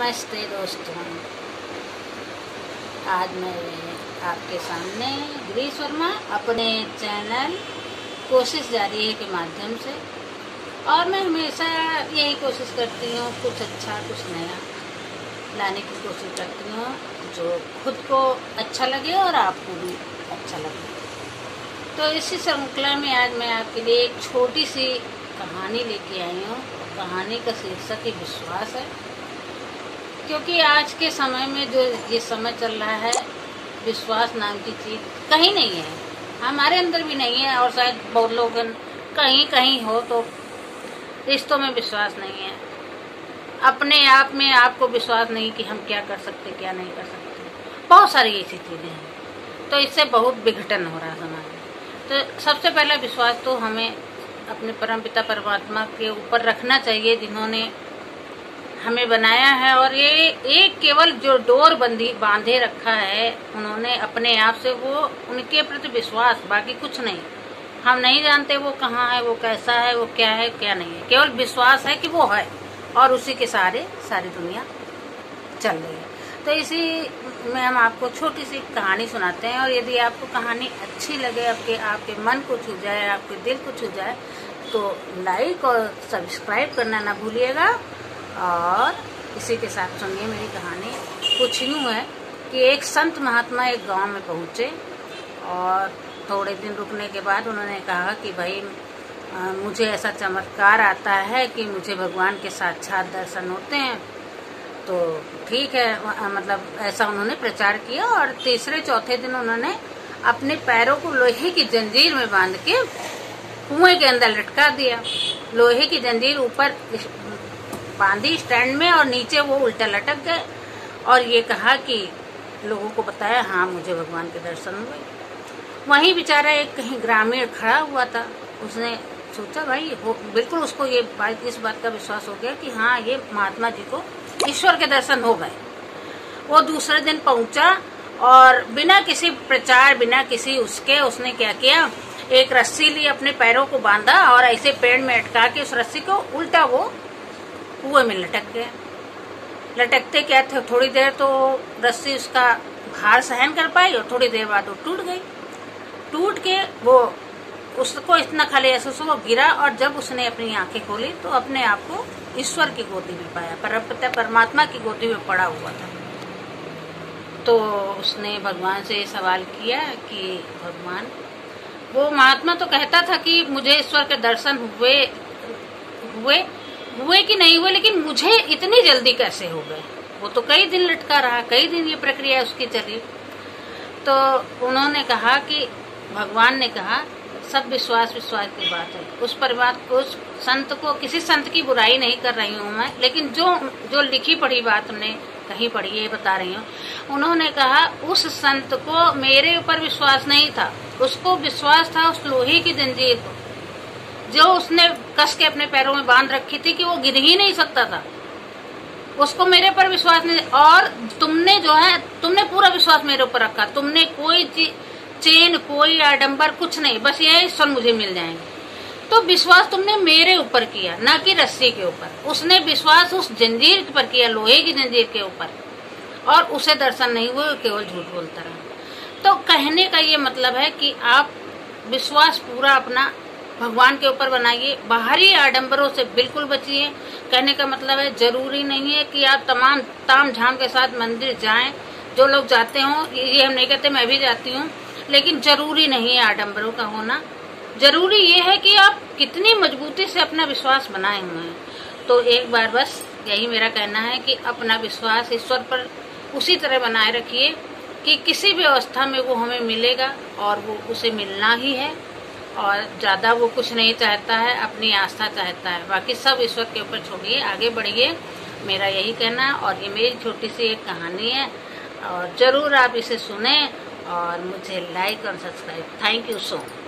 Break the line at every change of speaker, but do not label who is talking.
नमस्ते दोस्तों, आज मैं आपके सामने गिरीश वर्मा अपने चैनल कोशिश जारी है के माध्यम से, और मैं हमेशा यही कोशिश करती हूँ कुछ अच्छा कुछ नया लाने की कोशिश करती हूँ जो खुद को अच्छा लगे और आपको भी अच्छा लगे। तो इसी श्रृंखला में आज मैं आपके लिए एक छोटी सी कहानी लेके आई हूँ। कहानी का शीर्षक ही विश्वास है, क्योंकि आज के समय में जो ये समय चल रहा है, विश्वास नाम की चीज़ कहीं नहीं है, हमारे अंदर भी नहीं है और शायद बहुत लोग कहीं कहीं हो तो रिश्तों में विश्वास नहीं है। अपने आप में आपको विश्वास नहीं कि हम क्या कर सकते क्या नहीं कर सकते, बहुत सारी ऐसी चीज़ें हैं। तो इससे बहुत विघटन हो रहा है समाज में। तो सबसे पहला विश्वास तो हमें अपने परमपिता परमात्मा के ऊपर रखना चाहिए, जिन्होंने हमें बनाया है। और ये एक केवल जो डोर बांधे रखा है उन्होंने अपने आप से, वो उनके प्रति विश्वास, बाकी कुछ नहीं। हम नहीं जानते वो कहाँ है, वो कैसा है, वो क्या है क्या नहीं है, केवल विश्वास है कि वो है और उसी के सहारे सारी दुनिया चल रही है। तो इसी में हम आपको छोटी सी कहानी सुनाते हैं, और यदि आपको कहानी अच्छी लगे, आपके मन को छू जाए, आपके दिल को छू जाए, तो लाइक और सब्सक्राइब करना ना भूलिएगा। और इसी के साथ सुनिए मेरी कहानी। कुछ यूँ है कि एक संत महात्मा एक गांव में पहुँचे, और थोड़े दिन रुकने के बाद उन्होंने कहा कि भाई मुझे ऐसा चमत्कार आता है कि मुझे भगवान के साक्षात दर्शन होते हैं। तो ठीक है, मतलब ऐसा उन्होंने प्रचार किया। और तीसरे चौथे दिन उन्होंने अपने पैरों को लोहे की जंजीर में बांध के कुएं के अंदर लटका दिया। लोहे की जंजीर ऊपर बांधी स्टैंड में, और नीचे वो उल्टा लटक गए। और ये कहा कि लोगों को बताया, हाँ मुझे भगवान के दर्शन हुए। वहीं बेचारा एक कहीं ग्रामीण खड़ा हुआ था, उसने सोचा भाई बिल्कुल उसको इस बात का विश्वास हो गया कि हाँ ये महात्मा जी को ईश्वर के दर्शन हो गए। वो दूसरे दिन पहुंचा और बिना किसी प्रचार, बिना किसी उसने क्या किया, एक रस्सी ली, अपने पैरों को बांधा और ऐसे पेड़ में अटका के उस रस्सी को उल्टा वो कुएं में लटक गया। लटकते क्या थे, थोड़ी देर तो रस्सी उसका भार सहन कर पाई, और थोड़ी देर बाद वो टूट गई। टूट के वो उसको इतना खाली महसूस हुआ, गिरा, और जब उसने अपनी आंखें खोली तो अपने आप को ईश्वर की गोदी में पाया, परमपिता परमात्मा की गोदी में पड़ा हुआ था। तो उसने भगवान से सवाल किया कि भगवान, वो महात्मा तो कहता था कि मुझे ईश्वर के दर्शन हुए कि नहीं हुए, लेकिन मुझे इतनी जल्दी कैसे हो गए? वो तो कई दिन लटका रहा, कई दिन ये प्रक्रिया उसकी चली। तो उन्होंने कहा कि भगवान ने कहा, सब विश्वास की बात है। उस संत को, किसी संत की बुराई नहीं कर रही हूँ मैं, लेकिन जो लिखी पढ़ी बात उन्हें कहीं पढ़ी है बता रही हूँ। उन्होंने कहा उस संत को मेरे ऊपर विश्वास नहीं था, उसको विश्वास था उस लोहे की जंजीर को, जो उसने कस के अपने पैरों में बांध रखी थी कि वो गिर ही नहीं सकता था। उसको मेरे पर विश्वास नहीं, और तुमने पूरा विश्वास मेरे ऊपर रखा। तुमने कोई चेन, कोई आडंबर कुछ नहीं, बस ये ईश्वर मुझे मिल जाएंगे। तो विश्वास तुमने मेरे ऊपर किया, ना कि रस्सी के ऊपर। उसने विश्वास उस जंजीर पर किया, लोहे की जंजीर के ऊपर, और उसे दर्शन नहीं हुए, केवल झूठ बोलता रहा। तो कहने का ये मतलब है कि आप विश्वास पूरा अपना भगवान के ऊपर बनाइए, बाहरी आडंबरों से बिल्कुल बचिए। कहने का मतलब है जरूरी नहीं है कि आप तमाम ताम झाम के साथ मंदिर जाएं। जो लोग जाते हों, ये हम नहीं कहते, मैं भी जाती हूँ, लेकिन जरूरी नहीं है आडंबरों का होना। जरूरी ये है कि आप कितनी मजबूती से अपना विश्वास बनाए हुए हैं। तो एक बार बस यही मेरा कहना है कि अपना विश्वास ईश्वर पर उसी तरह बनाए रखिए कि किसी भी अवस्था में वो हमें मिलेगा, और वो उसे मिलना ही है। और ज़्यादा वो कुछ नहीं चाहता है, अपनी आस्था चाहता है। बाकी सब ईश्वर के ऊपर छोड़िए, आगे बढ़िए, मेरा यही कहना है। और ये मेरी छोटी सी एक कहानी है, और ज़रूर आप इसे सुने और मुझे लाइक और subscribe. Thank you so much.